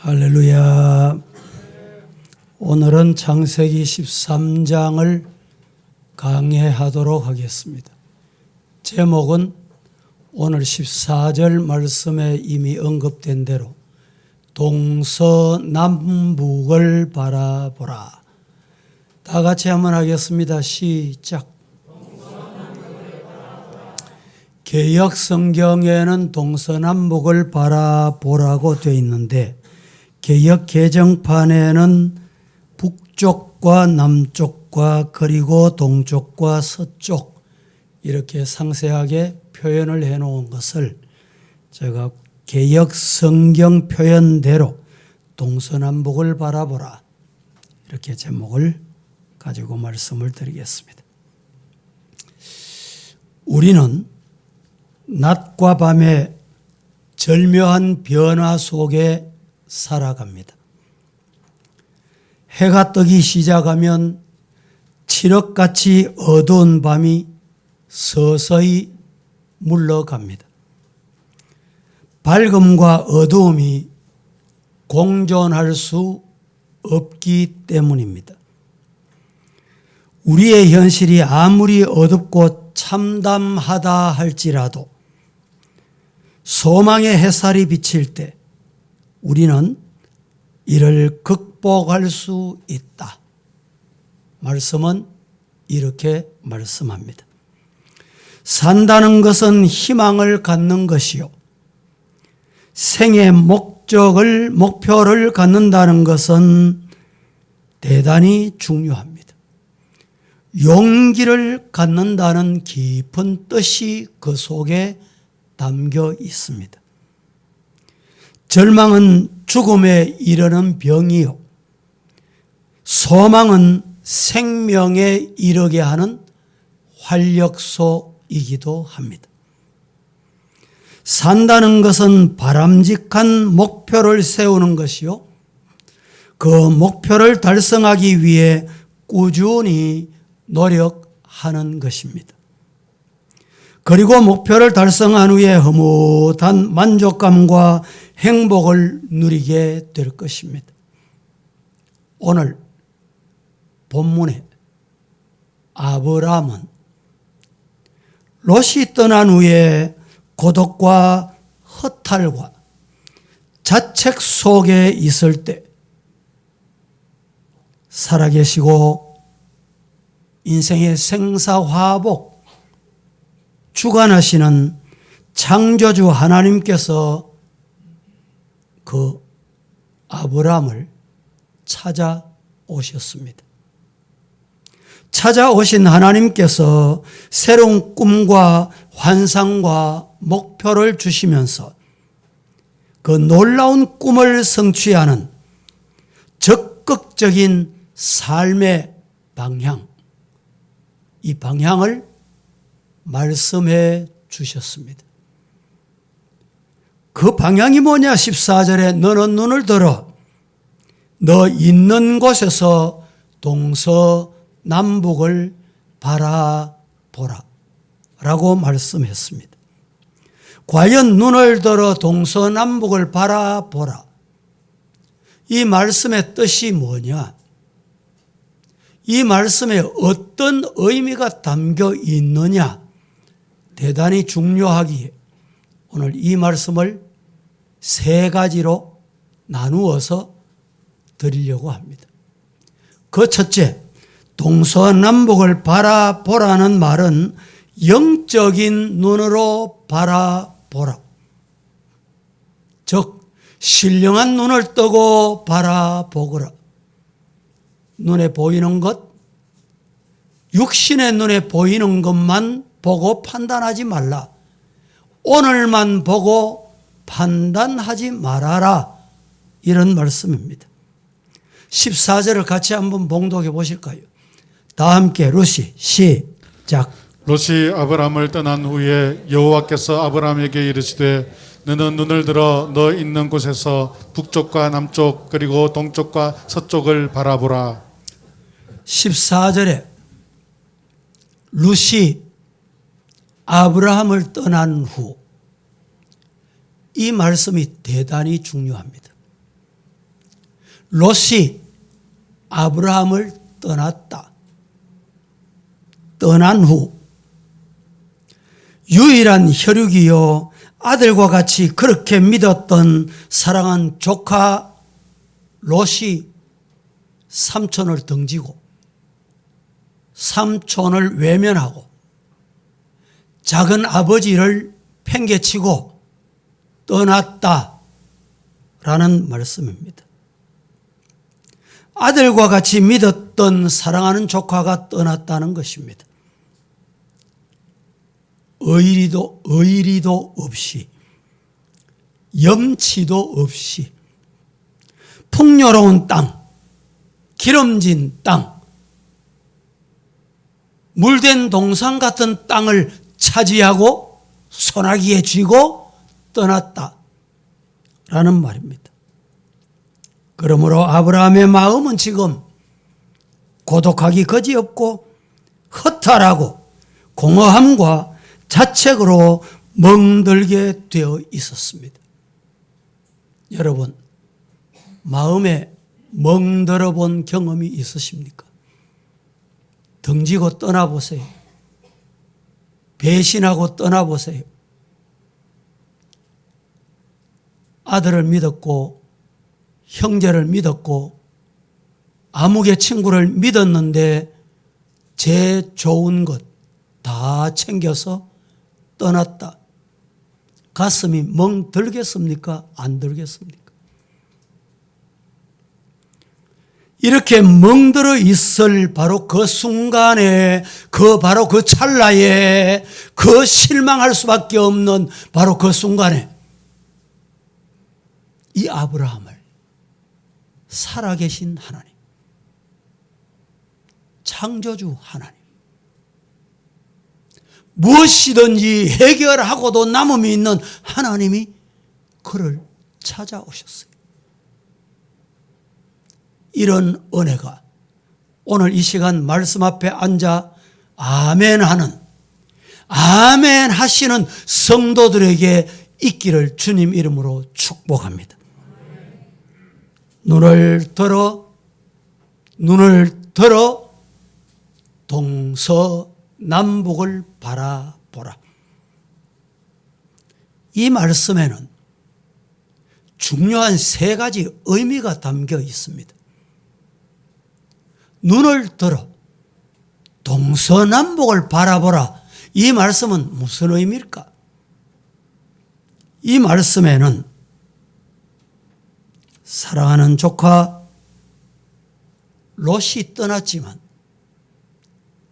할렐루야. 오늘은 창세기 13장을 강해하도록 하겠습니다. 제목은 오늘 14절 말씀에 이미 언급된 대로 동서남북을 바라보라. 다 같이 한번 하겠습니다. 시작. 개역 성경에는 동서남북을 바라보라고 되어 있는데 개역 개정판에는 북쪽과 남쪽과 그리고 동쪽과 서쪽 이렇게 상세하게 표현을 해놓은 것을 제가 개역 성경 표현대로 동서남북을 바라보라 이렇게 제목을 가지고 말씀을 드리겠습니다. 우리는 낮과 밤의 절묘한 변화 속에 살아갑니다. 해가 뜨기 시작하면 칠흑같이 어두운 밤이 서서히 물러갑니다. 밝음과 어두움이 공존할 수 없기 때문입니다. 우리의 현실이 아무리 어둡고 참담하다 할지라도 소망의 햇살이 비칠 때 우리는 이를 극복할 수 있다. 말씀은 이렇게 말씀합니다. 산다는 것은 희망을 갖는 것이요. 생의 목표를 갖는다는 것은 대단히 중요합니다. 용기를 갖는다는 깊은 뜻이 그 속에 담겨 있습니다. 절망은 죽음에 이르는 병이요. 소망은 생명에 이르게 하는 활력소이기도 합니다. 산다는 것은 바람직한 목표를 세우는 것이요. 그 목표를 달성하기 위해 꾸준히 노력하는 것입니다. 그리고 목표를 달성한 후에 흐뭇한 만족감과 행복을 누리게 될 것입니다. 오늘 본문에 아브라함은 롯이 떠난 후에 고독과 허탈과 자책 속에 있을 때 살아계시고 인생의 생사화복 주관하시는 창조주 하나님께서 그 아브라함을 찾아오셨습니다. 찾아오신 하나님께서 새로운 꿈과 환상과 목표를 주시면서 그 놀라운 꿈을 성취하는 적극적인 삶의 방향, 이 방향을 말씀해 주셨습니다. 그 방향이 뭐냐? 14절에 너는 눈을 들어 너 있는 곳에서 동서남북을 바라보라 라고 말씀했습니다. 과연 눈을 들어 동서남북을 바라보라, 이 말씀의 뜻이 뭐냐? 이 말씀에 어떤 의미가 담겨 있느냐? 대단히 중요하기에 오늘 이 말씀을 세 가지로 나누어서 드리려고 합니다. 그 첫째, 동서남북을 바라보라는 말은 영적인 눈으로 바라보라. 즉, 신령한 눈을 뜨고 바라보거라. 눈에 보이는 것, 육신의 눈에 보이는 것만 보고 판단하지 말라. 오늘만 보고 판단하지 말아라. 이런 말씀입니다. 14절을 같이 한번 봉독해 보실까요? 다 함께 롯이 시작. 롯이 아브라함을 떠난 후에 여호와께서 아브라함에게 이르시되 너는 눈을 들어 너 있는 곳에서 북쪽과 남쪽 그리고 동쪽과 서쪽을 바라보라. 14절에 롯이 아브라함을 떠난 후, 이 말씀이 대단히 중요합니다. 롯이 아브라함을 떠났다. 떠난 후 유일한 혈육이요 아들과 같이 그렇게 믿었던 사랑한 조카 롯이 삼촌을 등지고 삼촌을 외면하고 작은 아버지를 팽개치고 떠났다라는 말씀입니다. 아들과 같이 믿었던 사랑하는 조카가 떠났다는 것입니다. 의리도 없이, 염치도 없이, 풍요로운 땅, 기름진 땅, 물된 동산 같은 땅을 차지하고 소나기에 쥐고 떠났다라는 말입니다. 그러므로 아브라함의 마음은 지금 고독하기 그지없고 허탈하고 공허함과 자책으로 멍들게 되어 있었습니다. 여러분, 마음에 멍들어 본 경험이 있으십니까? 등지고 떠나보세요. 배신하고 떠나보세요. 아들을 믿었고 형제를 믿었고 아무개 친구를 믿었는데 제 좋은 것 다 챙겨서 떠났다. 가슴이 멍 들겠습니까? 안 들겠습니까? 이렇게 멍들어 있을 바로 그 순간에, 바로 그 찰나에, 실망할 수밖에 없는 바로 그 순간에 이 아브라함을 살아계신 하나님, 창조주 하나님, 무엇이든지 해결하고도 남음이 있는 하나님이 그를 찾아오셨어요. 이런 은혜가 오늘 이 시간 말씀 앞에 앉아 아멘 하시는 성도들에게 있기를 주님 이름으로 축복합니다. 눈을 들어 동서남북을 바라보라. 이 말씀에는 중요한 세 가지 의미가 담겨 있습니다. 눈을 들어 동서남북을 바라보라. 이 말씀은 무슨 의미일까? 이 말씀에는 사랑하는 조카 롯이 떠났지만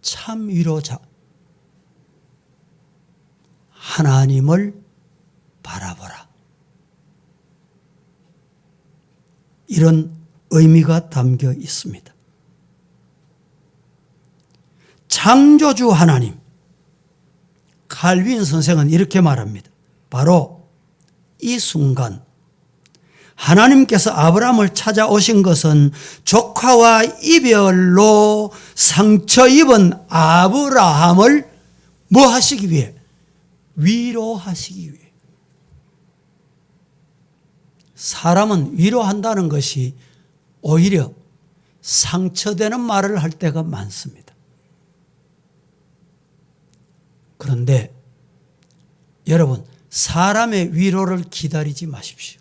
참 위로자 하나님을 바라보라. 이런 의미가 담겨 있습니다. 창조주 하나님, 칼빈 선생은 이렇게 말합니다. 바로 이 순간 하나님께서 아브라함을 찾아오신 것은 조카와 이별로 상처 입은 아브라함을 뭐 하시기 위해? 위로하시기 위해. 사람은 위로한다는 것이 오히려 상처되는 말을 할 때가 많습니다. 그런데 여러분, 사람의 위로를 기다리지 마십시오.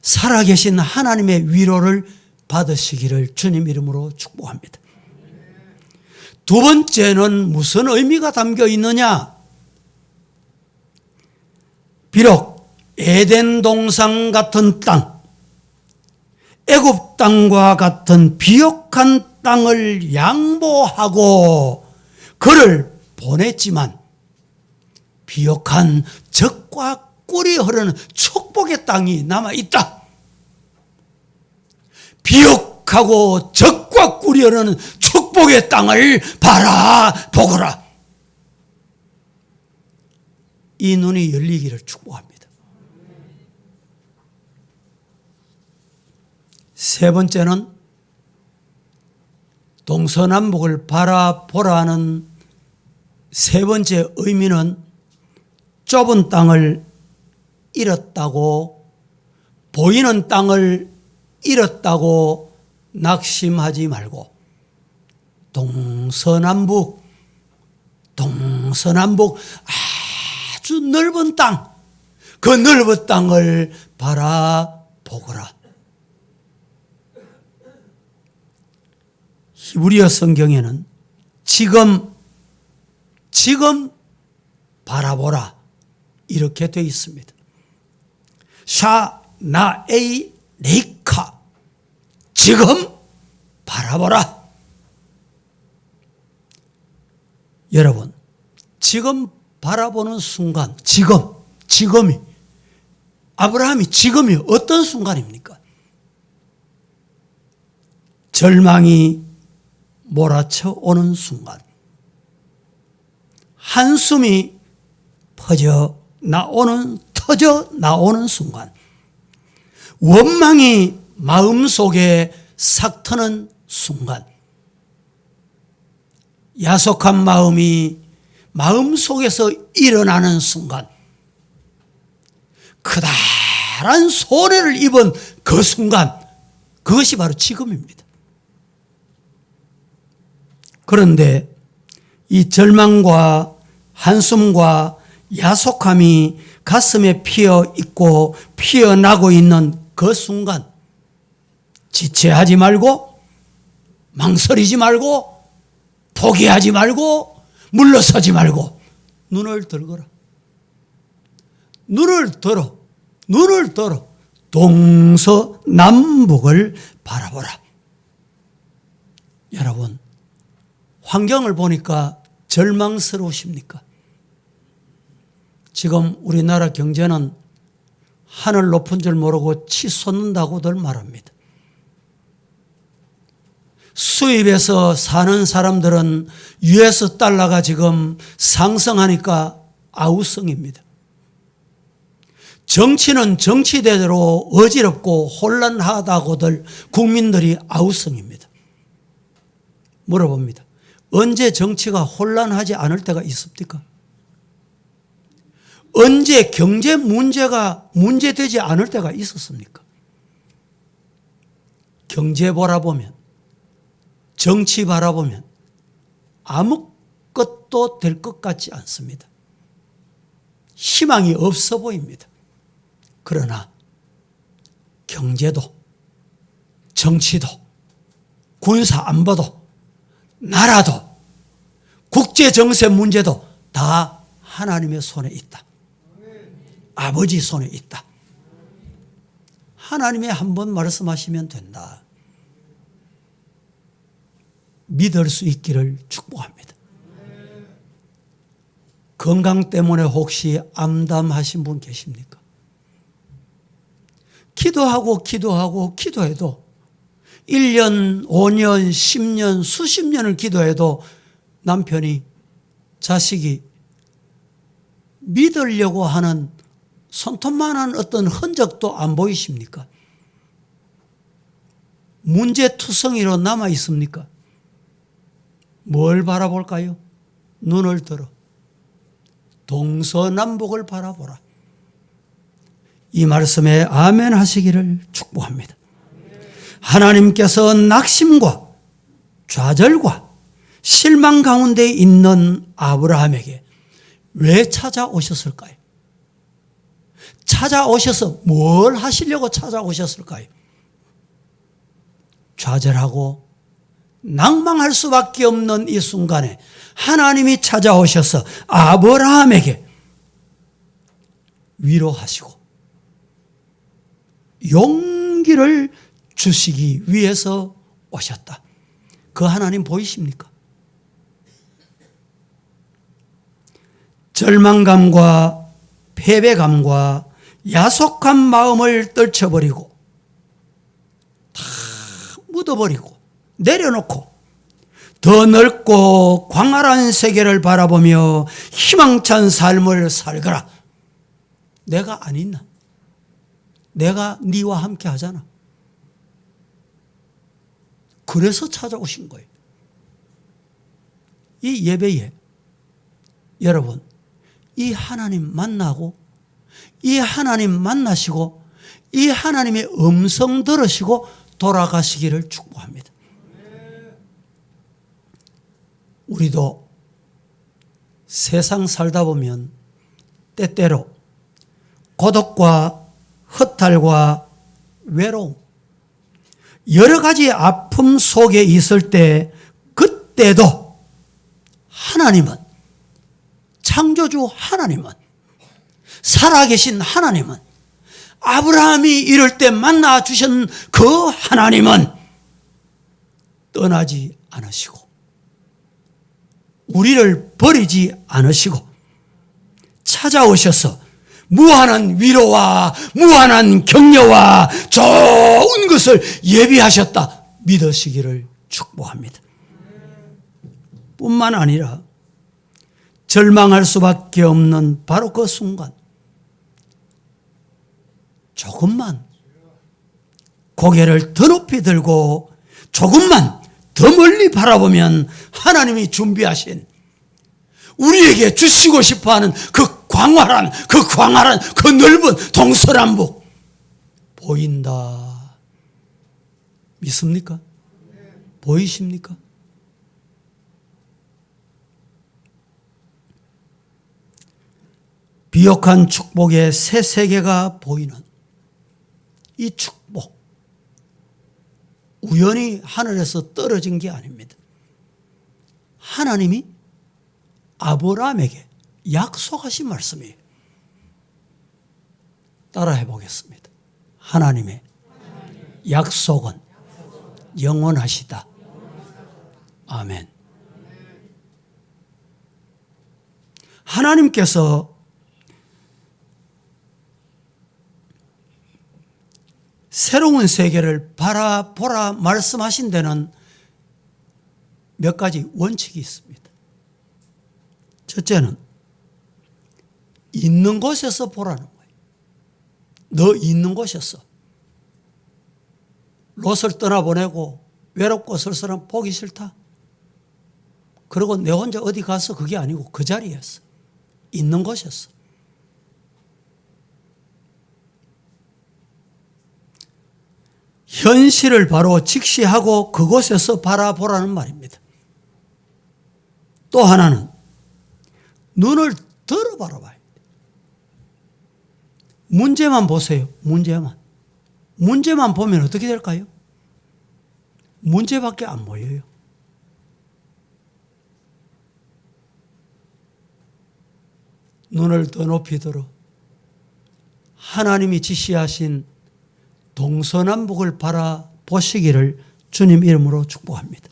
살아계신 하나님의 위로를 받으시기를 주님 이름으로 축복합니다. 두 번째는 무슨 의미가 담겨 있느냐? 비록 에덴 동산 같은 땅, 애굽 땅과 같은 비옥한 땅을 양보하고 그를 보냈지만 비옥한 젖과 꿀이 흐르는 축복의 땅이 남아있다. 비옥하고 젖과 꿀이 흐르는 축복의 땅을 바라보거라. 이 눈이 열리기를 축복합니다. 세 번째는 동서남북을 바라보라는 세 번째 의미는 좁은 땅을 잃었다고 보이는 땅을 잃었다고 낙심하지 말고 동서남북 아주 넓은 땅, 그 넓은 땅을 바라보거라. 히브리어 성경에는 지금 바라보라 이렇게 되어 있습니다. 샤 나 에이 레이카, 지금 바라보라. 여러분, 지금 바라보는 순간, 지금이 아브라함이 지금이 어떤 순간입니까? 절망이 몰아쳐 오는 순간, 한숨이 터져 나오는 순간, 원망이 마음속에 삭트는 순간, 야속한 마음이 마음속에서 일어나는 순간, 커다란 손해를 입은 그 순간, 그것이 바로 지금입니다. 그런데 이 절망과 한숨과 야속함이 가슴에 피어 있고 피어나고 있는 그 순간, 지체하지 말고, 망설이지 말고, 포기하지 말고, 물러서지 말고, 눈을 들거라. 눈을 들어 동서남북을 바라보라. 여러분, 환경을 보니까 절망스러우십니까? 지금 우리나라 경제는 하늘 높은 줄 모르고 치솟는다고들 말합니다. 수입해서 사는 사람들은 US 달러가 지금 상승하니까 아우성입니다. 정치는 정치대로 어지럽고 혼란하다고들 국민들이 아우성입니다. 물어봅니다. 언제 정치가 혼란하지 않을 때가 있습니까? 언제 경제 문제가 문제되지 않을 때가 있었습니까? 경제 바라보면, 정치 바라보면 아무것도 될 것 같지 않습니다. 희망이 없어 보입니다. 그러나 경제도, 정치도, 군사 안보도, 나라도, 국제 정세 문제도 다 하나님의 손에 있다. 아버지 손에 있다. 하나님이 한번 말씀하시면 된다. 믿을 수 있기를 축복합니다. 건강 때문에 혹시 암담하신 분 계십니까? 기도해도 1년, 5년, 10년, 수십 년을 기도해도 남편이, 자식이 믿으려고 하는 손톱만한 어떤 흔적도 안 보이십니까? 문제투성이로 남아 있습니까? 뭘 바라볼까요? 눈을 들어 동서남북을 바라보라. 이 말씀에 아멘 하시기를 축복합니다. 하나님께서 낙심과 좌절과 실망 가운데 있는 아브라함에게 왜 찾아오셨을까요? 찾아오셔서 뭘 하시려고 찾아오셨을까요? 좌절하고 낭망할 수밖에 없는 이 순간에 하나님이 찾아오셔서 아브라함에게 위로하시고 용기를 주시기 위해서 오셨다. 그 하나님 보이십니까? 절망감과 패배감과 야속한 마음을 떨쳐버리고 다 묻어버리고 내려놓고 더 넓고 광활한 세계를 바라보며 희망찬 삶을 살거라. 내가 안 있나? 내가 네와 함께 하잖아. 그래서 찾아오신 거예요. 이 예배에 여러분, 이 하나님 만나고, 이 하나님 만나시고, 이 하나님의 음성 들으시고 돌아가시기를 축복합니다. 우리도 세상 살다 보면 때때로 고독과 허탈과 외로움, 여러 가지 아픔 속에 있을 때 그때도 하나님은, 창조주 하나님은, 살아계신 하나님은, 아브라함이 이럴 때 만나 주신 그 하나님은 떠나지 않으시고 우리를 버리지 않으시고 찾아오셔서 무한한 위로와 무한한 격려와 좋은 것을 예비하셨다 믿으시기를 축복합니다. 뿐만 아니라 절망할 수밖에 없는 바로 그 순간 조금만 고개를 더 높이 들고 조금만 더 멀리 바라보면 하나님이 준비하신 우리에게 주시고 싶어하는 그 광활한 그 넓은 동서남북 보인다. 믿습니까? 보이십니까? 비옥한 축복의 새 세계가 보이는 이 축복, 우연히 하늘에서 떨어진 게 아닙니다. 하나님이 아브라함에게 약속하신 말씀이에요. 따라해 보겠습니다. 하나님의 약속은 영원하시다. 아멘. 하나님께서 새로운 세계를 바라보라 말씀하신 데는 몇 가지 원칙이 있습니다. 첫째는 있는 곳에서 보라는 거예요. 너 있는 곳에서. 롯을 떠나보내고 외롭고 쓸쓸한 보기 싫다. 그리고 내 혼자 어디 가서 그게 아니고 그 자리에서. 있는 곳에서. 현실을 바로 직시하고 그곳에서 바라보라는 말입니다. 또 하나는 눈을 들어 바라봐야 돼요. 문제만 보세요. 문제만 보면 어떻게 될까요? 문제밖에 안 보여요. 눈을 더 높이 들어 하나님이 지시하신 동서남북을 바라보시기를 주님 이름으로 축복합니다.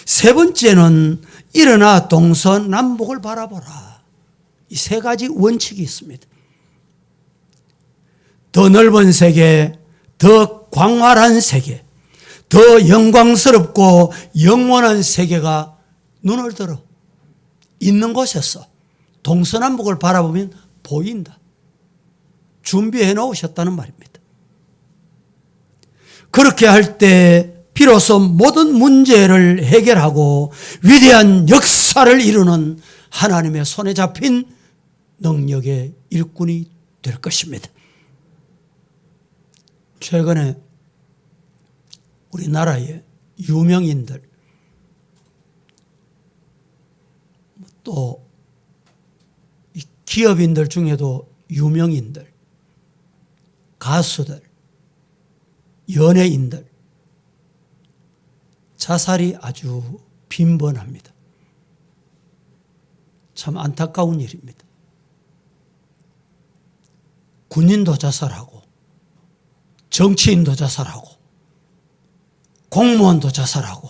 세 번째는 일어나 동서남북을 바라보라. 이 세 가지 원칙이 있습니다. 더 넓은 세계, 더 광활한 세계, 더 영광스럽고 영원한 세계가 눈을 들어 있는 곳에서 동서남북을 바라보면 보인다. 준비해 놓으셨다는 말입니다. 그렇게 할 때 비로소 모든 문제를 해결하고 위대한 역사를 이루는 하나님의 손에 잡힌 능력의 일꾼이 될 것입니다. 최근에 우리나라의 유명인들 또 기업인들 중에도 유명인들, 가수들, 연예인들 자살이 아주 빈번합니다. 참 안타까운 일입니다. 군인도 자살하고 정치인도 자살하고 공무원도 자살하고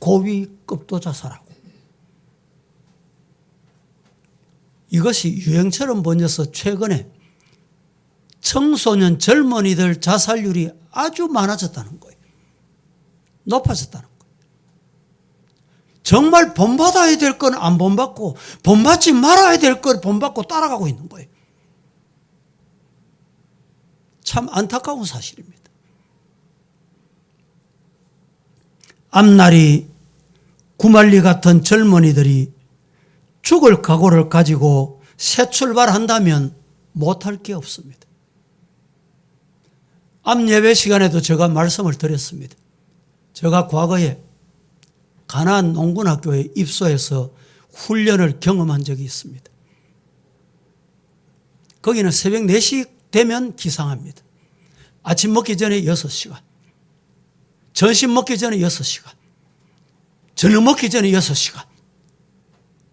최고위급도 자살하고 이것이 유행처럼 번져서 최근에 청소년 젊은이들 자살률이 아주 많아졌다는 거예요. 높아졌다는 거예요. 정말 본받아야 될 건 안 본받고 본받지 말아야 될 건 본받고 따라가고 있는 거예요. 참 안타까운 사실입니다. 앞날이 구말리 같은 젊은이들이 죽을 각오를 가지고 새 출발한다면 못할 게 없습니다. 앞 예배 시간에도 제가 말씀을 드렸습니다. 제가 과거에 가나안 농군학교에 입소해서 훈련을 경험한 적이 있습니다. 거기는 새벽 4시 되면 기상합니다. 아침 먹기 전에 6시간, 점심 먹기 전에 6시간, 저녁 먹기 전에 6시간.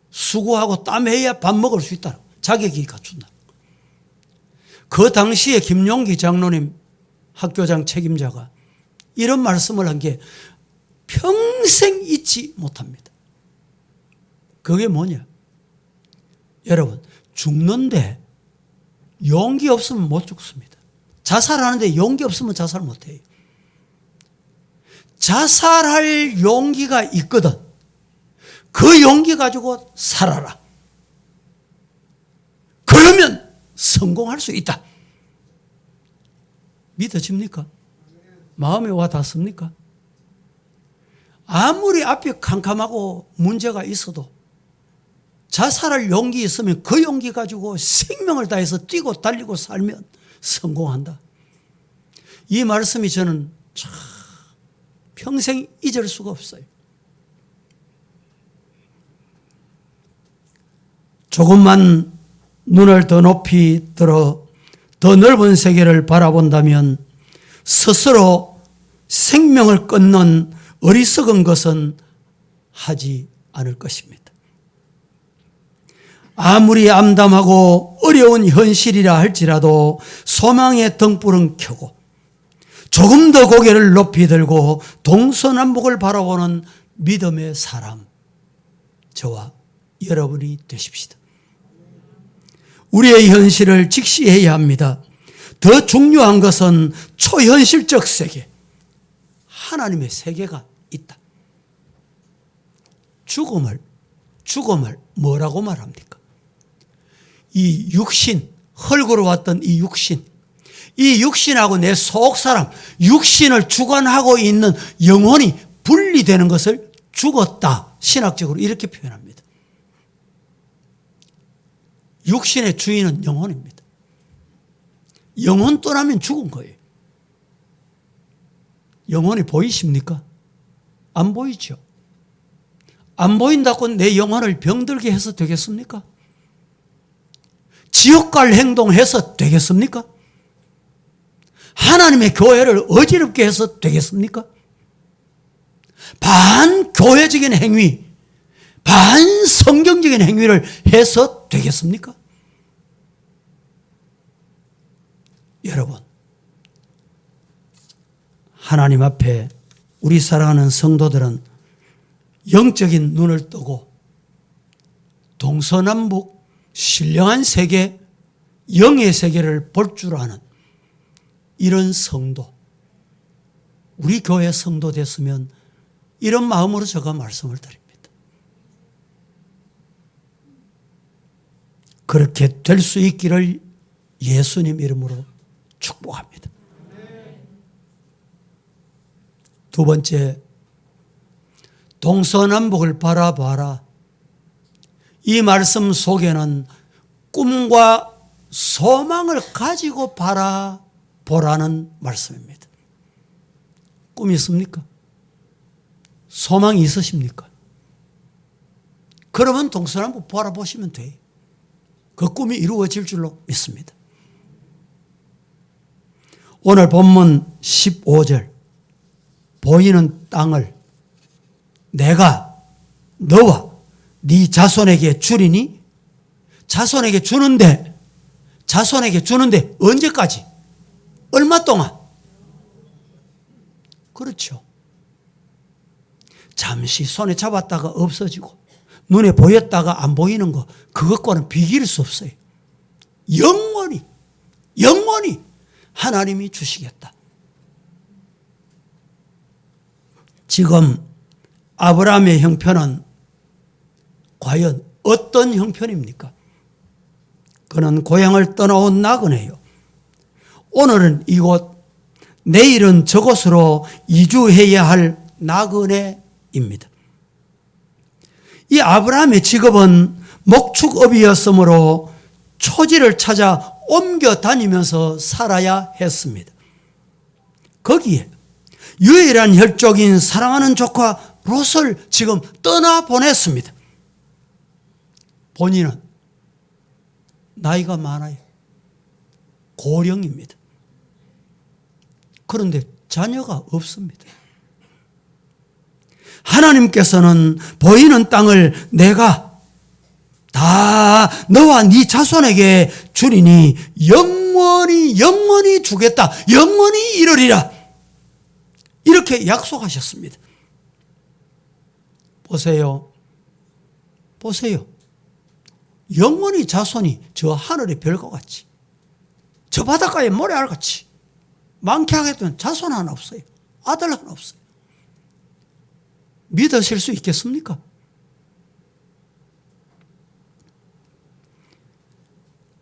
수고하고 땀해야 밥 먹을 수 있다. 자격이 갖춘다. 그 당시에 김용기 장로님 학교장 책임자가 이런 말씀을 한 게 평생 잊지 못합니다. 그게 뭐냐? 여러분, 죽는데 용기 없으면 못 죽습니다. 자살하는데 용기 없으면 자살 못 해요. 자살할 용기가 있거든. 그 용기 가지고 살아라. 그러면 성공할 수 있다. 믿어집니까? 마음에 와 닿습니까? 아무리 앞이 캄캄하고 문제가 있어도 자살할 용기 있으면 그 용기 가지고 생명을 다해서 뛰고 달리고 살면 성공한다. 이 말씀이 저는 참 평생 잊을 수가 없어요. 조금만 눈을 더 높이 들어 더 넓은 세계를 바라본다면 스스로 생명을 끊는 어리석은 것은 하지 않을 것입니다. 아무리 암담하고 어려운 현실이라 할지라도 소망의 등불은 켜고 조금 더 고개를 높이 들고 동서남북을 바라보는 믿음의 사람, 저와 여러분이 되십시다. 우리의 현실을 직시해야 합니다. 더 중요한 것은 초현실적 세계, 하나님의 세계가 있다. 죽음을 뭐라고 말합니까? 이 육신, 흙으로 왔던 이 육신하고 내 속사람, 육신을 주관하고 있는 영혼이 분리되는 것을 죽었다. 신학적으로 이렇게 표현합니다. 육신의 주인은 영혼입니다. 영혼 떠나면 죽은 거예요. 영혼이 보이십니까? 안 보이죠. 안 보인다고 내 영혼을 병들게 해서 되겠습니까? 지옥 갈 행동해서 되겠습니까? 하나님의 교회를 어지럽게 해서 되겠습니까? 반교회적인 행위, 반성경적인 행위를 해서 되겠습니까? 여러분, 하나님 앞에 우리 사랑하는 성도들은 영적인 눈을 뜨고 동서남북 신령한 세계, 영의 세계를 볼 줄 아는 이런 성도, 우리 교회 성도 됐으면 이런 마음으로 제가 말씀을 드립니다. 그렇게 될 수 있기를 예수님 이름으로 축복합니다. 두 번째, 동서남북을 바라봐라. 이 말씀 속에는 꿈과 소망을 가지고 바라보라는 말씀입니다. 꿈이 있습니까? 소망이 있으십니까? 그러면 동서남북 바라보시면 돼요. 그 꿈이 이루어질 줄로 믿습니다. 오늘 본문 15절, 보이는 땅을 내가 너와 네 자손에게 주리니, 자손에게 주는데 언제까지? 얼마 동안? 그렇죠. 잠시 손에 잡았다가 없어지고 눈에 보였다가 안 보이는 거, 그것과는 비교할 수 없어요. 영원히 하나님이 주시겠다. 지금 아브라함의 형편은 과연 어떤 형편입니까? 그는 고향을 떠나온 나그네요. 오늘은 이곳, 내일은 저곳으로 이주해야 할 나그네입니다. 이 아브라함의 직업은 목축업이었으므로 초지를 찾아 옮겨 다니면서 살아야 했습니다. 거기에 유일한 혈족인 사랑하는 조카 롯을 지금 떠나보냈습니다. 본인은 나이가 많아요. 고령입니다. 그런데 자녀가 없습니다. 하나님께서는 보이는 땅을 내가 다 너와 네 자손에게 주리니 영원히 주겠다. 영원히 이르리라. 이렇게 약속하셨습니다. 보세요. 영원히 자손이 저 하늘의 별과 같이, 저 바닷가의 모래알같이 많게 하겠다면 자손 하나 없어요. 아들 하나 없어요. 믿으실 수 있겠습니까?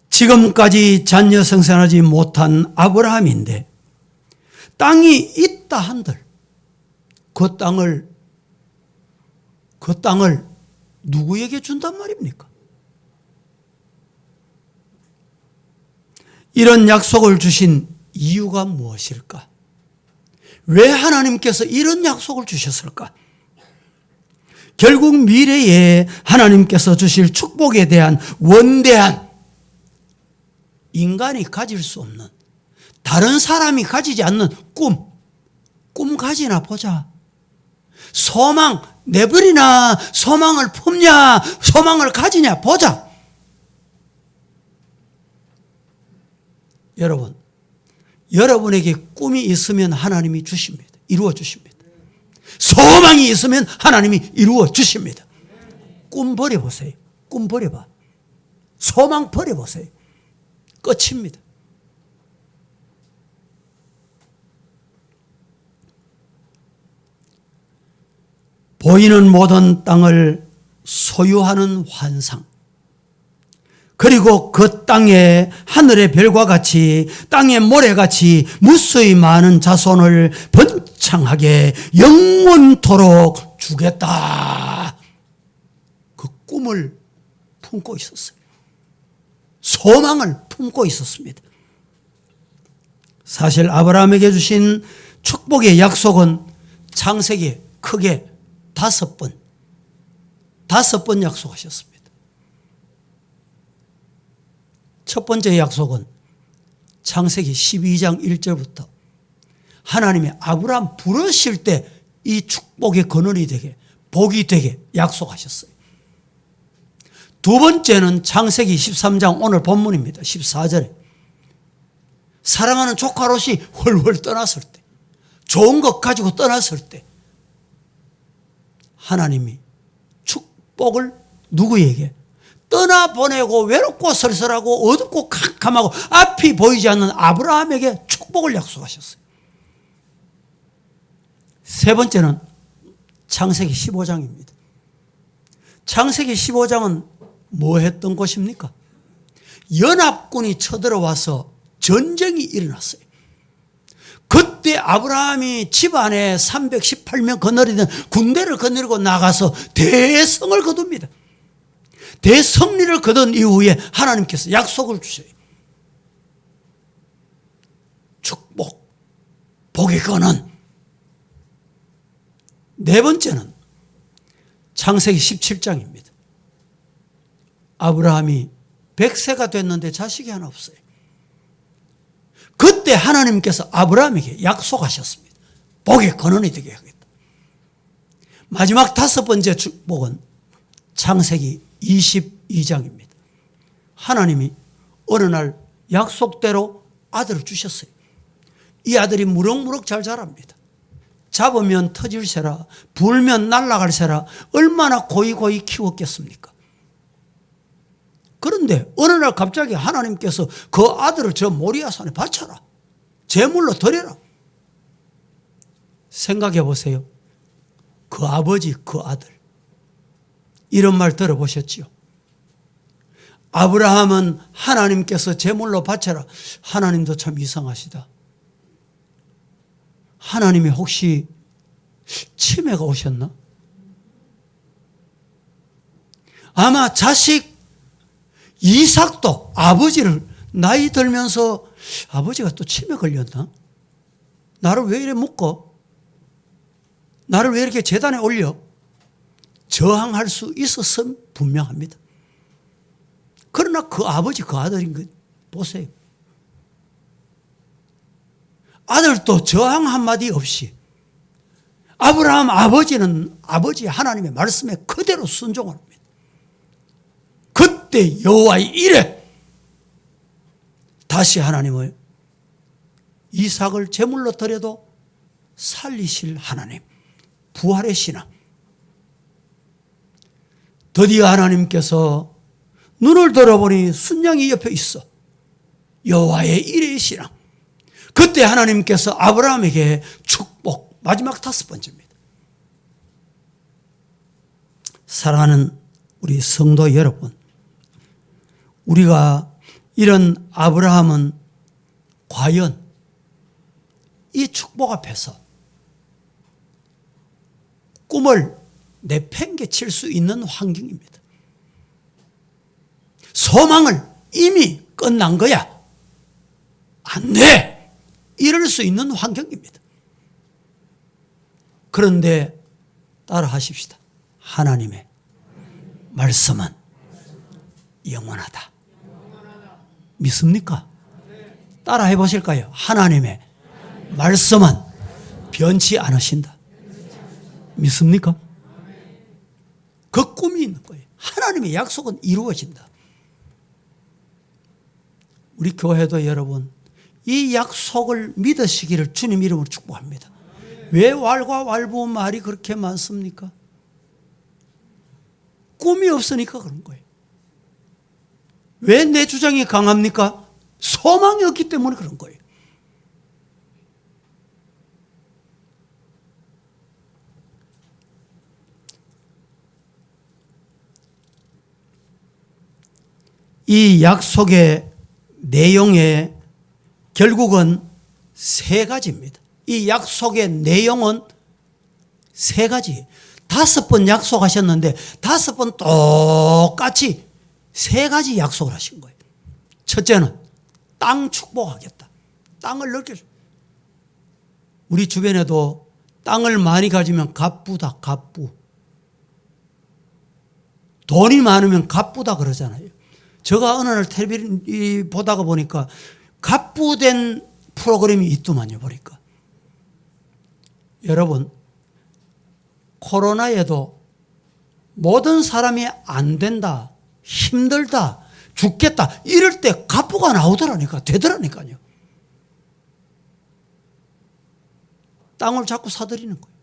지금까지 자녀 생산하지 못한 아브라함인데 땅이 있다 한들 그 땅을 누구에게 준단 말입니까? 이런 약속을 주신 이유가 무엇일까? 왜 하나님께서 이런 약속을 주셨을까? 결국 미래에 하나님께서 주실 축복에 대한 원대한, 인간이 가질 수 없는, 다른 사람이 가지지 않는 꿈 가지나 보자. 소망 내버리나 소망을 품냐, 소망을 가지냐 보자. 여러분에게 꿈이 있으면 하나님이 주십니다. 이루어 주십니다. 소망이 있으면 하나님이 이루어 주십니다. 꿈 버려보세요. 꿈 버려봐. 소망 버려보세요. 끝입니다. 보이는 모든 땅을 소유하는 환상, 그리고 그 땅에 하늘의 별과 같이 땅의 모래같이 무수히 많은 자손을 번창하게 영원토록 주겠다. 그 꿈을 품고 있었어요. 소망을 품고 있었습니다. 사실 아브라함에게 주신 축복의 약속은 창세기에 크게 5번 약속하셨습니다. 첫 번째 약속은 창세기 12장 1절부터 하나님이 아브라함 부르실 때 이 축복의 근원이 되게, 복이 되게 약속하셨어요. 두 번째는 창세기 13장 오늘 본문입니다. 14절에 사랑하는 조카 롯이 훨훨 떠났을 때, 좋은 것 가지고 떠났을 때 하나님이 축복을 누구에게? 떠나보내고 외롭고 쓸쓸하고 어둡고 캄캄하고 앞이 보이지 않는 아브라함에게 축복을 약속하셨어요. 세 번째는 창세기 15장입니다. 창세기 15장은 뭐 했던 곳입니까? 연합군이 쳐들어와서 전쟁이 일어났어요. 그때 아브라함이 집안에 318명 거느리던 군대를 거느리고 나가서 대성을 거둡니다. 대승리를 거둔 이후에 하나님께서 약속을 주셔요. 축복, 복의 근원. 네 번째는 창세기 17장입니다. 아브라함이 100세가 됐는데 자식이 하나 없어요. 그때 하나님께서 아브라함에게 약속하셨습니다. 복의 근원이 되게 하겠다. 마지막 5번째 축복은 창세기 22장입니다. 하나님이 어느 날 약속대로 아들을 주셨어요. 이 아들이 무럭무럭 잘 자랍니다. 잡으면 터질새라, 불면 날아갈새라, 얼마나 고이고이 키웠겠습니까? 그런데 어느 날 갑자기 하나님께서 그 아들을 저 모리아산에 바쳐라, 제물로 드려라. 생각해 보세요. 그 아버지, 그 아들. 이런 말 들어보셨지요? 아브라함은 하나님께서 제물로 바쳐라. 하나님도 참 이상하시다. 하나님이 혹시 치매가 오셨나? 아마 자식 이삭도 아버지를 나이 들면서 아버지가 또 치매 걸렸나? 나를 왜 이래 묶어? 나를 왜 이렇게 제단에 올려? 저항할 수 있었음 분명합니다. 그러나 그 아버지, 그 아들인 거 보세요. 아들도 저항 한마디 없이 아브라함 아버지는 아버지 하나님의 말씀에 그대로 순종을 합니다. 그때 여호와의 일에 다시 하나님을 이삭을 제물로 드려도 살리실 하나님, 부활의 신앙. 드디어 하나님께서 눈을 들어보니 순양이 옆에 있어. 여호와의 일의 신앙. 그때 하나님께서 아브라함에게 축복, 마지막 5번째입니다. 사랑하는 우리 성도 여러분, 우리가 이런 아브라함은 과연 이 축복 앞에서 꿈을 내팽개칠 수 있는 환경입니다. 소망을 이미 끝난 거야. 안 돼! 이럴 수 있는 환경입니다. 그런데 따라 하십시다. 하나님의 말씀은 영원하다. 믿습니까? 따라 해보실까요? 하나님의 말씀은 변치 않으신다. 믿습니까? 그 꿈이 있는 거예요. 하나님의 약속은 이루어진다. 우리 교회도 여러분, 이 약속을 믿으시기를 주님 이름으로 축복합니다. 왜 왈과 왈부 말이 그렇게 많습니까? 꿈이 없으니까 그런 거예요. 왜 내 주장이 강합니까? 소망이 없기 때문에 그런 거예요. 이 약속의 내용의 결국은 3가지입니다. 이 약속의 내용은 3가지. 5번 약속하셨는데 5번 똑같이 3가지 약속을 하신 거예요. 첫째는 땅 축복하겠다. 땅을 넓게 줘. 우리 주변에도 땅을 많이 가지면 갑부다, 갑부. 돈이 많으면 갑부다 그러잖아요. 제가 어느 날 텔레비전 보다가 보니까 갑부된 프로그램이 있더만요, 보니까. 여러분, 코로나에도 모든 사람이 안 된다, 힘들다, 죽겠다, 이럴 때 갑부가 나오더라니까, 되더라니까요. 땅을 자꾸 사들이는 거예요.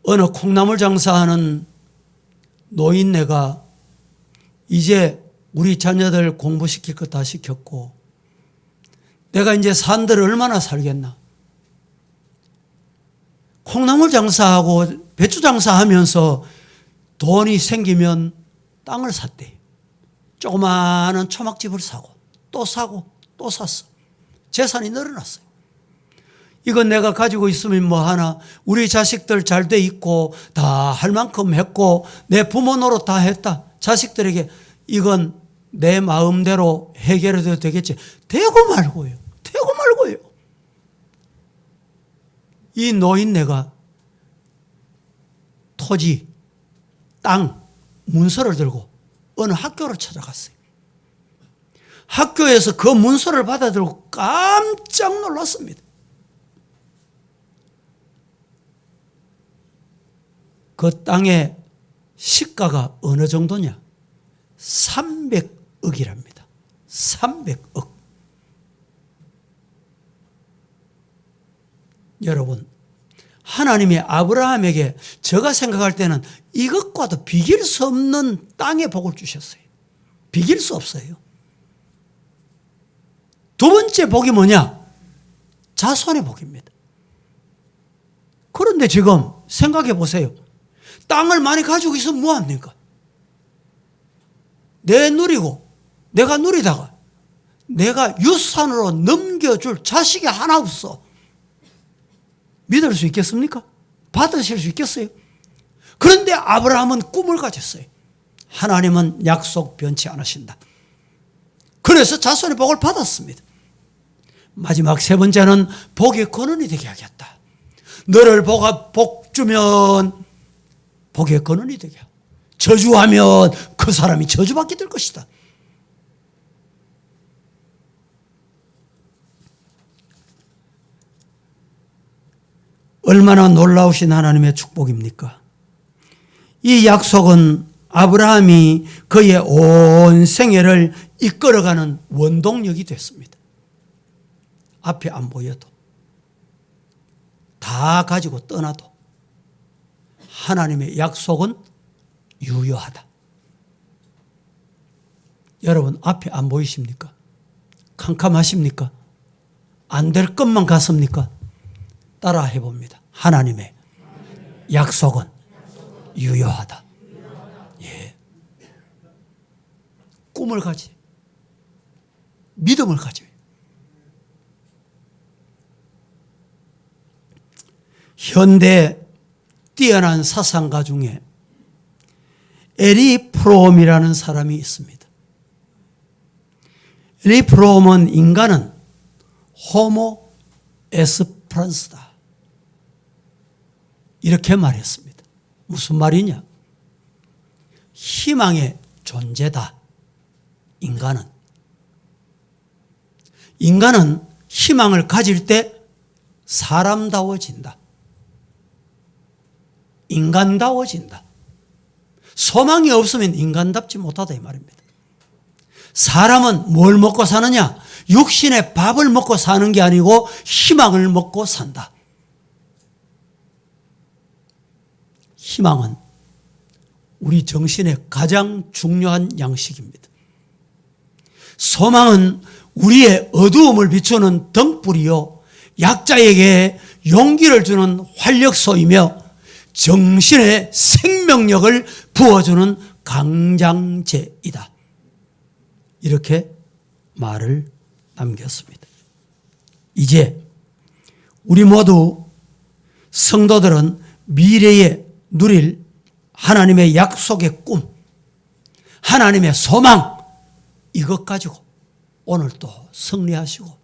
어느 콩나물 장사하는 노인네가 이제 우리 자녀들 공부시킬 거 다 시켰고 내가 이제 산들 얼마나 살겠나. 콩나물 장사하고 배추 장사하면서 돈이 생기면 땅을 샀대. 조그마한 초막집을 사고 또 사고 또 샀어. 재산이 늘어났어요. 이건 내가 가지고 있으면 뭐 하나, 우리 자식들 잘 돼 있고 다 할 만큼 했고 내 부모 노릇 다 했다. 자식들에게 이건 내 마음대로 해결해도 되겠지. 되고 말고요. 되고 말고요. 이 노인네가 토지, 땅, 문서를 들고 어느 학교를 찾아갔어요. 학교에서 그 문서를 받아들고 깜짝 놀랐습니다. 그 땅의 시가가 어느 정도냐? 300억이랍니다. 300억. 여러분, 하나님이 아브라함에게 제가 생각할 때는 이것과도 비길 수 없는 땅의 복을 주셨어요. 비길 수 없어요. 2번째 복이 뭐냐? 자손의 복입니다. 그런데 지금 생각해 보세요. 땅을 많이 가지고 있으면 뭐합니까? 내 누리고 내가 누리다가 내가 유산으로 넘겨줄 자식이 하나 없어. 믿을 수 있겠습니까? 받으실 수 있겠어요? 그런데 아브라함은 꿈을 가졌어요. 하나님은 약속 변치 않으신다. 그래서 자손의 복을 받았습니다. 마지막 세 번째는 복의 근원이 되게 하겠다. 너를 복 주면 복의 근원이 되게 하고, 저주하면 그 사람이 저주받게 될 것이다. 얼마나 놀라우신 하나님의 축복입니까? 이 약속은 아브라함이 그의 온 생애를 이끌어가는 원동력이 됐습니다. 앞에 안 보여도, 다 가지고 떠나도 하나님의 약속은 유효하다. 여러분, 앞에 안 보이십니까? 캄캄하십니까? 안 될 것만 같습니까? 따라 해봅니다. 하나님의 약속은 유효하다. 예. 꿈을 가지, 믿음을 가지. 현대 뛰어난 사상가 중에 에리 프롬이라는 사람이 있습니다. 에리 프롬은 인간은 호모 에스프란스다, 이렇게 말했습니다. 무슨 말이냐? 희망의 존재다. 인간은 희망을 가질 때 사람다워진다. 인간다워진다. 소망이 없으면 인간답지 못하다 이 말입니다. 사람은 뭘 먹고 사느냐? 육신의 밥을 먹고 사는 게 아니고 희망을 먹고 산다. 희망은 우리 정신의 가장 중요한 양식입니다. 소망은 우리의 어두움을 비추는 등불이요, 약자에게 용기를 주는 활력소이며 정신의 생명력을 부어주는 강장제이다. 이렇게 말을 남겼습니다. 이제 우리 모두 성도들은 미래에 누릴 하나님의 약속의 꿈, 하나님의 소망, 이것 가지고 오늘 또 승리하시고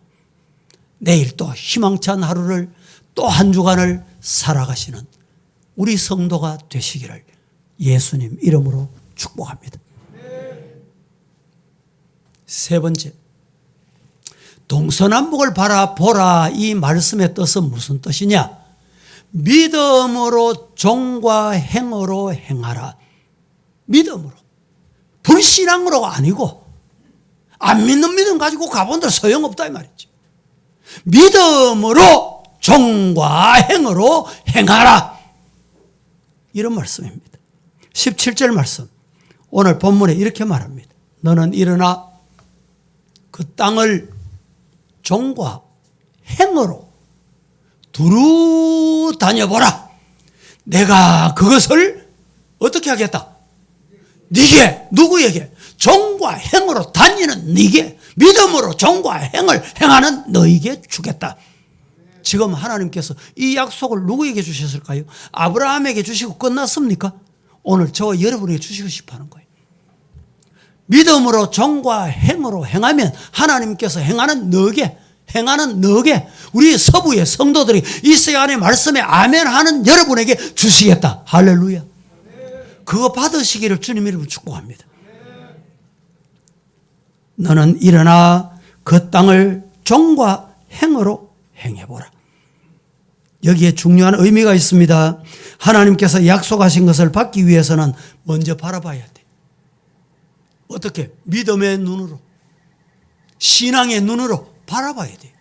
내일 또 희망찬 하루를, 또 한 주간을 살아가시는 우리 성도가 되시기를 예수님 이름으로 축복합니다. 세 번째, 동서남북을 바라보라, 이 말씀의 뜻은 무슨 뜻이냐? 믿음으로 종과 행으로 행하라. 믿음으로, 불신앙으로가 아니고, 안 믿는 믿음 가지고 가본들 소용없다 이 말이죠. 믿음으로 종과 행으로 행하라, 이런 말씀입니다. 17절 말씀, 오늘 본문에 이렇게 말합니다. 너는 일어나 그 땅을 종과 행으로 두루 다녀보라. 내가 그것을 어떻게 하겠다? 네게, 누구에게? 종과 행으로 다니는 네게, 믿음으로 종과 행을 행하는 너에게 주겠다. 지금 하나님께서 이 약속을 누구에게 주셨을까요? 아브라함에게 주시고 끝났습니까? 오늘 저와 여러분에게 주시고 싶어 하는 거예요. 믿음으로 종과 행으로 행하면 하나님께서 행하는 너게, 우리 서부의 성도들이 이 시간에 말씀에 아멘 하는 여러분에게 주시겠다. 할렐루야. 그거 받으시기를 주님 이름으로 축복합니다. 너는 일어나 그 땅을 종과 행으로 행해보라. 여기에 중요한 의미가 있습니다. 하나님께서 약속하신 것을 받기 위해서는 먼저 바라봐야 돼. 어떻게? 믿음의 눈으로, 신앙의 눈으로 바라봐야 돼요.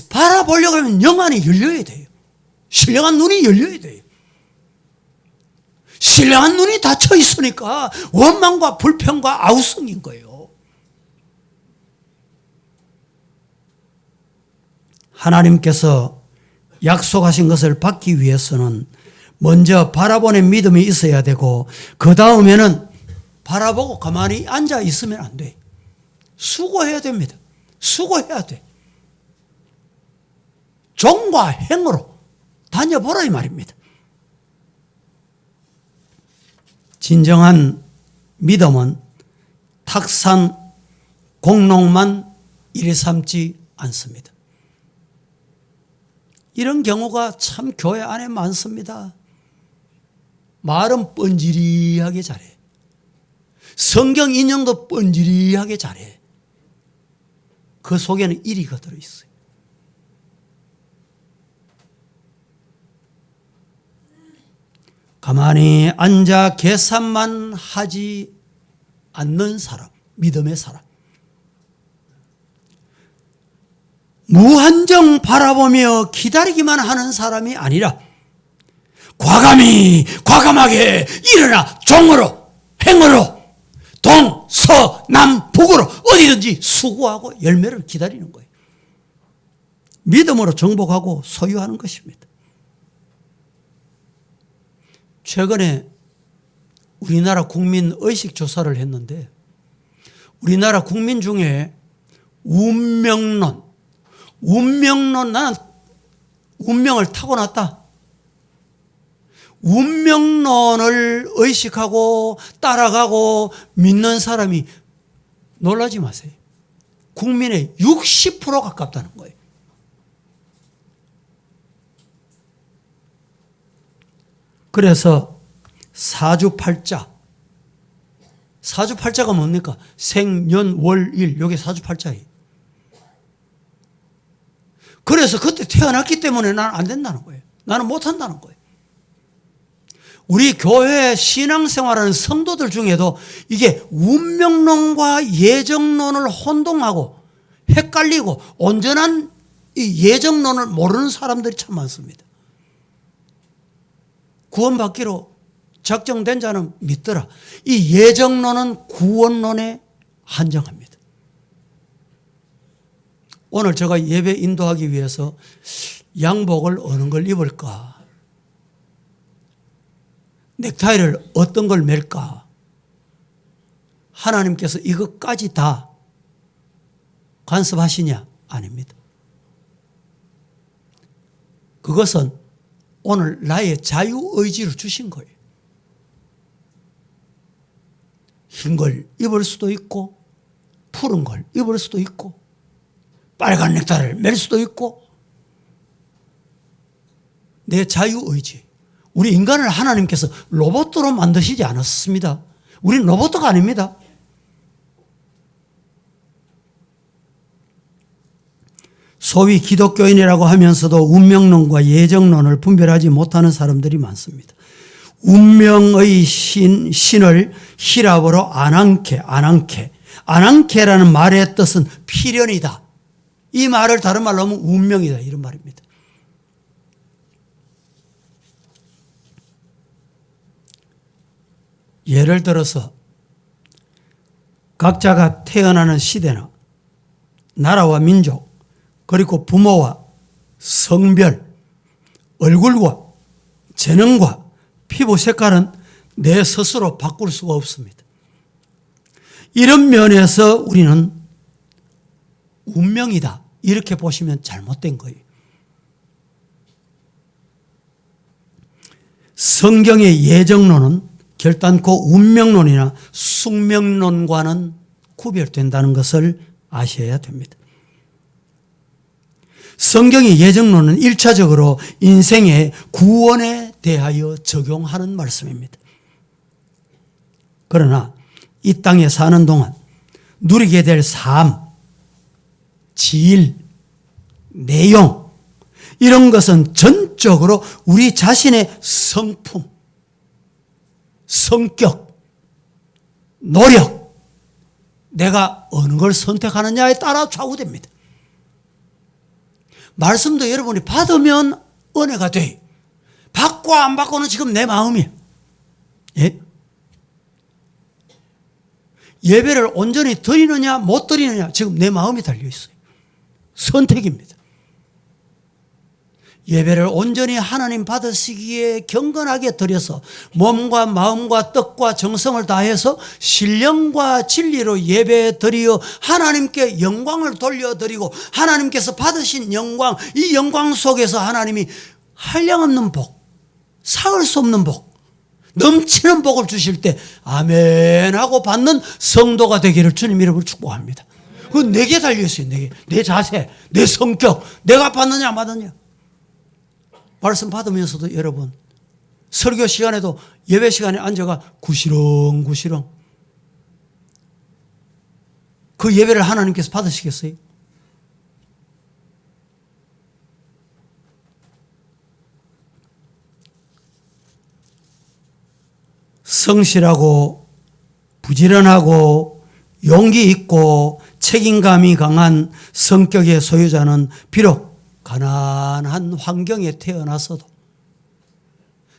바라보려고 하면 영안이 열려야 돼요. 신령한 눈이 열려야 돼요. 신령한 눈이 닫혀 있으니까 원망과 불평과 아우성인 거예요. 하나님께서 약속하신 것을 받기 위해서는 먼저 바라보는 믿음이 있어야 되고, 그 다음에는 바라보고 가만히 앉아 있으면 안 돼. 수고해야 됩니다. 수고해야 돼. 종과 행으로 다녀보라 이 말입니다. 진정한 믿음은 탁상 공록만 일삼지 않습니다. 이런 경우가 참 교회 안에 많습니다. 말은 뻔지리하게 잘해. 성경 인용도 뻔지리하게 잘해. 그 속에는 이리가 들어있어요. 가만히 앉아 계산만 하지 않는 사람, 믿음의 사람. 무한정 바라보며 기다리기만 하는 사람이 아니라 과감하게 일어나 종으로, 행으로, 동, 서, 남, 북으로 어디든지 수고하고 열매를 기다리는 거예요. 믿음으로 정복하고 소유하는 것입니다. 최근에 우리나라 국민 의식 조사를 했는데 우리나라 국민 중에 운명론, 나는 운명을 타고났다. 운명론을 의식하고 따라가고 믿는 사람이 놀라지 마세요. 국민의 60% 가깝다는 거예요. 그래서 사주팔자가 뭡니까? 생년월일, 이게 사주팔자예요. 그래서 그때 태어났기 때문에 나는 안 된다는 거예요. 나는 못한다는 거예요. 우리 교회 신앙생활하는 성도들 중에도 이게 운명론과 예정론을 혼동하고 헷갈리고 온전한 이 예정론을 모르는 사람들이 참 많습니다. 구원받기로 작정된 자는 믿더라. 이 예정론은 구원론에 한정합니다. 오늘 제가 예배 인도하기 위해서 양복을 어느 걸 입을까? 넥타이를 어떤 걸 맬까? 하나님께서 이것까지 다 간섭하시냐? 아닙니다. 그것은 오늘 나의 자유의지로 주신 거예요. 흰 걸 입을 수도 있고 푸른 걸 입을 수도 있고 빨간 넥타이를 맬 수도 있고 내 자유의지. 우리 인간을 하나님께서 로봇으로 만드시지 않았습니다. 우리는 로봇가 아닙니다. 소위 기독교인이라고 하면서도 운명론과 예정론을 분별하지 못하는 사람들이 많습니다. 운명의 신을 히랍어로 아난케라는 말의 뜻은 필연이다. 이 말을 다른 말로 하면 운명이다, 이런 말입니다. 예를 들어서 각자가 태어나는 시대나 나라와 민족 그리고 부모와 성별, 얼굴과 재능과 피부 색깔은 내 스스로 바꿀 수가 없습니다. 이런 면에서 우리는 운명이다 이렇게 보시면 잘못된 거예요. 성경의 예정론은 결단코 운명론이나 숙명론과는 구별된다는 것을 아셔야 됩니다. 성경의 예정론은 1차적으로 인생의 구원에 대하여 적용하는 말씀입니다. 그러나 이 땅에 사는 동안 누리게 될 삶, 질, 내용 이런 것은 전적으로 우리 자신의 성품, 성격, 노력, 내가 어느 걸 선택하느냐에 따라 좌우됩니다. 말씀도 여러분이 받으면 은혜가 돼. 받고 안 받고는 지금 내 마음이에요. 예? 예배를 온전히 드리느냐 못 드리느냐 지금 내 마음이 달려있어요. 선택입니다. 예배를 온전히 하나님 받으시기에 경건하게 드려서 몸과 마음과 뜻과 정성을 다해서 신령과 진리로 예배 드리어 하나님께 영광을 돌려드리고 하나님께서 받으신 영광, 이 영광 속에서 하나님이 한량없는 복, 사을 수 없는 복, 넘치는 복을 주실 때 아멘 하고 받는 성도가 되기를 주님 이름으로 축복합니다. 그건 내게 달려있어요. 내 자세, 내 성격, 내가 받느냐 안 받느냐. 말씀 받으면서도 여러분 설교 시간에도 예배 시간에 앉아가 구시렁구시렁 그 예배를 하나님께서 받으시겠어요? 성실하고 부지런하고 용기 있고 책임감이 강한 성격의 소유자는 비록 가난한 환경에 태어났어도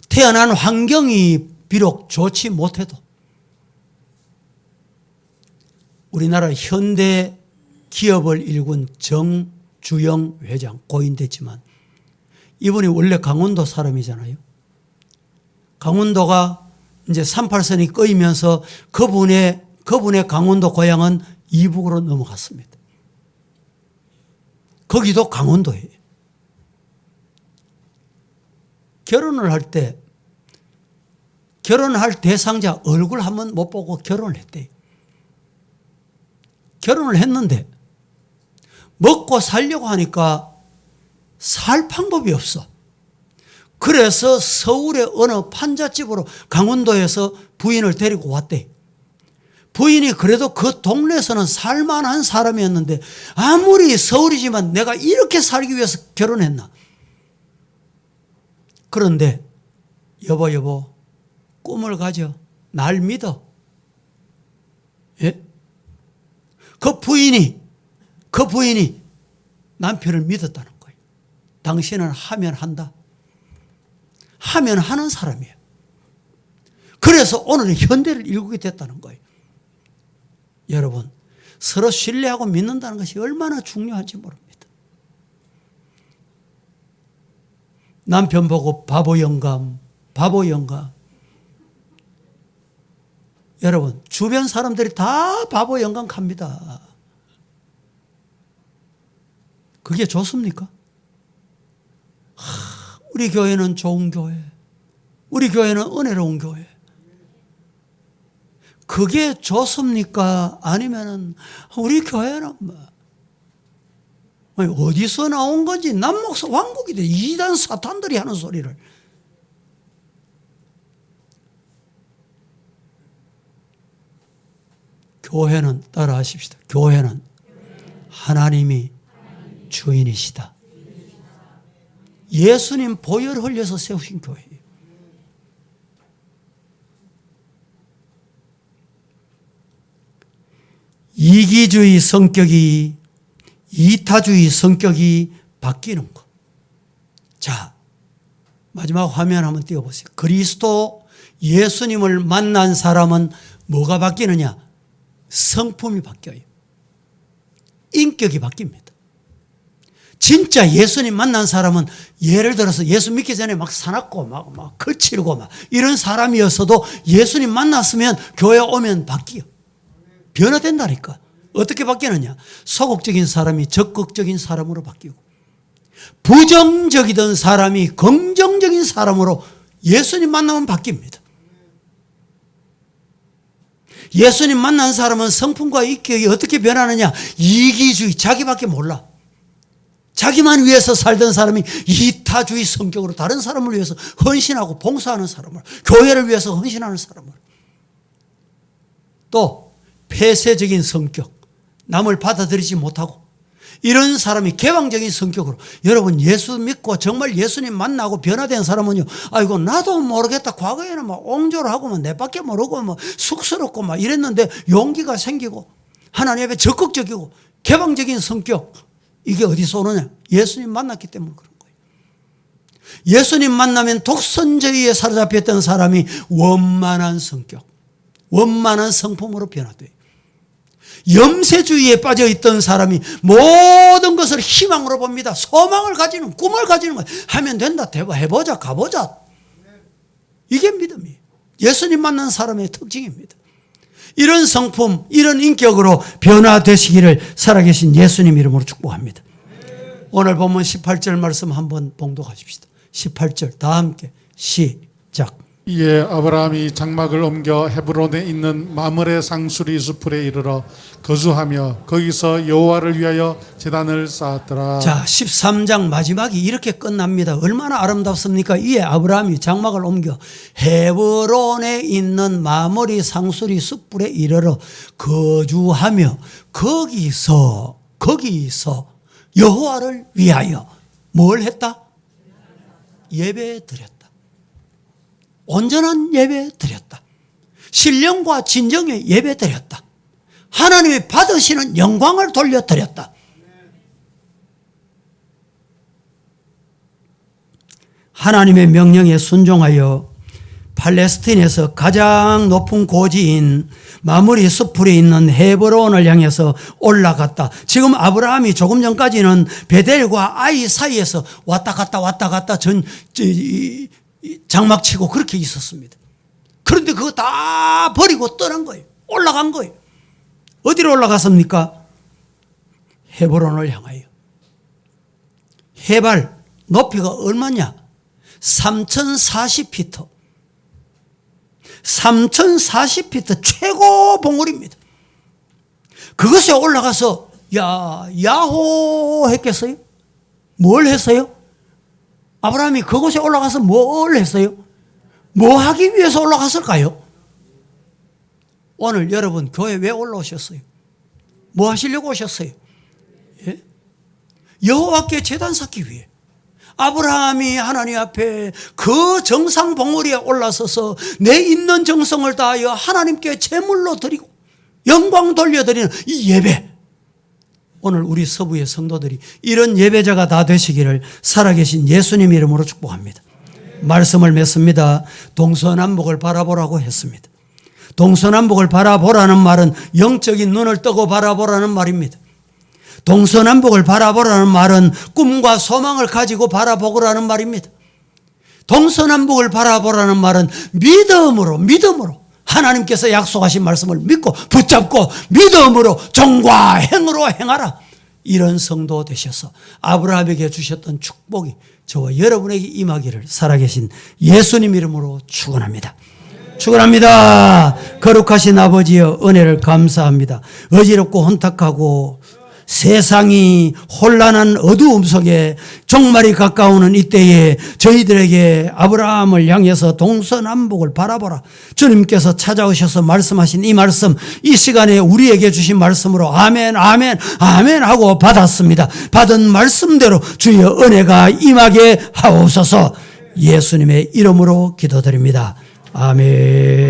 태어난 환경이 비록 좋지 못해도 우리나라 현대 기업을 일군 정주영 회장 고인됐지만 이분이 원래 강원도 사람이잖아요. 강원도가 이제 38선이 꺼이면서 그분의 강원도 고향은 이북으로 넘어갔습니다. 거기도 강원도예요. 결혼할 대상자 얼굴 한번 못 보고 결혼을 했대요. 결혼을 했는데 먹고 살려고 하니까 살 방법이 없어. 그래서 서울의 어느 판잣집으로 강원도에서 부인을 데리고 왔대. 부인이 그래도 그 동네에서는 살만한 사람이었는데 아무리 서울이지만 내가 이렇게 살기 위해서 결혼했나. 그런데 여보 꿈을 가져. 날 믿어. 예? 그 부인이 남편을 믿었다는 거예요. 당신은 하면 한다. 하면 하는 사람이에요. 그래서 오늘은 현대를 일구게 됐다는 거예요. 여러분, 서로 신뢰하고 믿는다는 것이 얼마나 중요한지 모릅니다. 남편 보고 바보 영감. 여러분, 주변 사람들이 다 바보 영감 갑니다. 그게 좋습니까? 우리 교회는 좋은 교회. 우리 교회는 은혜로운 교회. 그게 좋습니까? 아니면은 우리 교회는 어디서 나온 건지 남목사 왕국이 돼. 이단 사탄들이 하는 소리를. 교회는 따라하십시다. 교회는 하나님이 주인이시다. 예수님 보혈 흘려서 세우신 교회예요. 이기주의 성격이 이타주의 성격이 바뀌는 것. 자, 마지막 화면 한번 띄워보세요. 그리스도 예수님을 만난 사람은 뭐가 바뀌느냐? 성품이 바뀌어요. 인격이 바뀝니다. 진짜 예수님 만난 사람은 예를 들어서 예수 믿기 전에 막 사납고 막 거칠고 막 이런 사람이었어도 예수님 만났으면 교회 오면 바뀌어. 변화된다니까. 어떻게 바뀌느냐? 소극적인 사람이 적극적인 사람으로 바뀌고 부정적이던 사람이 긍정적인 사람으로 예수님 만나면 바뀝니다. 예수님 만난 사람은 성품과 인격이 어떻게 변하느냐? 이기주의, 자기밖에 몰라. 자기만 위해서 살던 사람이 이타주의 성격으로 다른 사람을 위해서 헌신하고 봉사하는 사람을, 교회를 위해서 헌신하는 사람을. 또 폐쇄적인 성격, 남을 받아들이지 못하고 이런 사람이 개방적인 성격으로. 여러분, 예수 믿고 정말 예수님 만나고 변화된 사람은요, 아이고 나도 모르겠다. 과거에는 막 옹졸을 하고 막 내밖에 모르고 막 쑥스럽고 막 이랬는데 용기가 생기고 하나님 앞에 적극적이고 개방적인 성격. 이게 어디서 오느냐? 예수님 만났기 때문에 그런 거예요. 예수님 만나면 독선주의에 사로잡혔던 사람이 원만한 성격, 원만한 성품으로 변화돼요. 염세주의에 빠져있던 사람이 모든 것을 희망으로 봅니다. 소망을 가지는, 꿈을 가지는 거예요. 하면 된다. 해보자, 가보자. 이게 믿음이에요. 예수님 만난 사람의 특징입니다. 이런 성품, 이런 인격으로 변화되시기를 살아계신 예수님 이름으로 축복합니다. 오늘 본문 18절 말씀 한번 봉독하십시다. 18절 다 함께 시작. 이에 아브라함이 장막을 옮겨 헤브론에 있는 마므레 상수리 수풀에 이르러 거주하며 거기서 여호와를 위하여 제단을 쌓았더라. 자, 13장 마지막이 이렇게 끝납니다. 얼마나 아름답습니까? 이에 아브라함이 장막을 옮겨 헤브론에 있는 마므리 상수리 숯불에 이르러 거주하며 거기서 여호와를 위하여 뭘 했다? 예배 드렸다. 온전한 예배 드렸다. 신령과 진정의 예배 드렸다. 하나님이 받으시는 영광을 돌려 드렸다. 하나님의 명령에 순종하여 팔레스틴에서 가장 높은 고지인 마므리 수풀에 있는 헤브론을 향해서 올라갔다. 지금 아브라함이 조금 전까지는 베델과 아이 사이에서 왔다 갔다 장막치고 그렇게 있었습니다. 그런데 그거 다 버리고 떠난 거예요. 올라간 거예요. 어디로 올라갔습니까? 헤브론을 향하여. 해발 높이가 얼마냐? 3040피트. 3040피트 최고 봉우리입니다. 그것에 올라가서 야호 했겠어요? 뭘 했어요? 아브라함이 그곳에 올라가서 뭘 했어요? 뭐 하기 위해서 올라갔을까요? 오늘 여러분 교회 왜 올라오셨어요? 뭐 하시려고 오셨어요? 예? 여호와께 제단 쌓기 위해. 아브라함이 하나님 앞에 그 정상 봉우리에 올라서서 내 있는 정성을 다하여 하나님께 제물로 드리고 영광 돌려드리는 이 예배. 오늘 우리 서부의 성도들이 이런 예배자가 다 되시기를 살아계신 예수님 이름으로 축복합니다. 말씀을 맺습니다. 동서남북을 바라보라고 했습니다. 동서남북을 바라보라는 말은 영적인 눈을 뜨고 바라보라는 말입니다. 동서남북을 바라보라는 말은 꿈과 소망을 가지고 바라보라는 말입니다. 동서남북을 바라보라는 말은 믿음으로 하나님께서 약속하신 말씀을 믿고 붙잡고 믿음으로 정과 행으로 행하라. 이런 성도 되셔서 아브라함에게 주셨던 축복이 저와 여러분에게 임하기를 살아계신 예수님 이름으로 축원합니다. 축원합니다. 거룩하신 아버지여 은혜를 감사합니다. 어지럽고 혼탁하고 세상이 혼란한 어두움 속에 종말이 가까우는 이때에 저희들에게 아브라함을 향해서 동서남북을 바라보라. 주님께서 찾아오셔서 말씀하신 이 말씀, 이 시간에 우리에게 주신 말씀으로 아멘 아멘 아멘 하고 받았습니다. 받은 말씀대로 주의 은혜가 임하게 하옵소서. 예수님의 이름으로 기도드립니다. 아멘.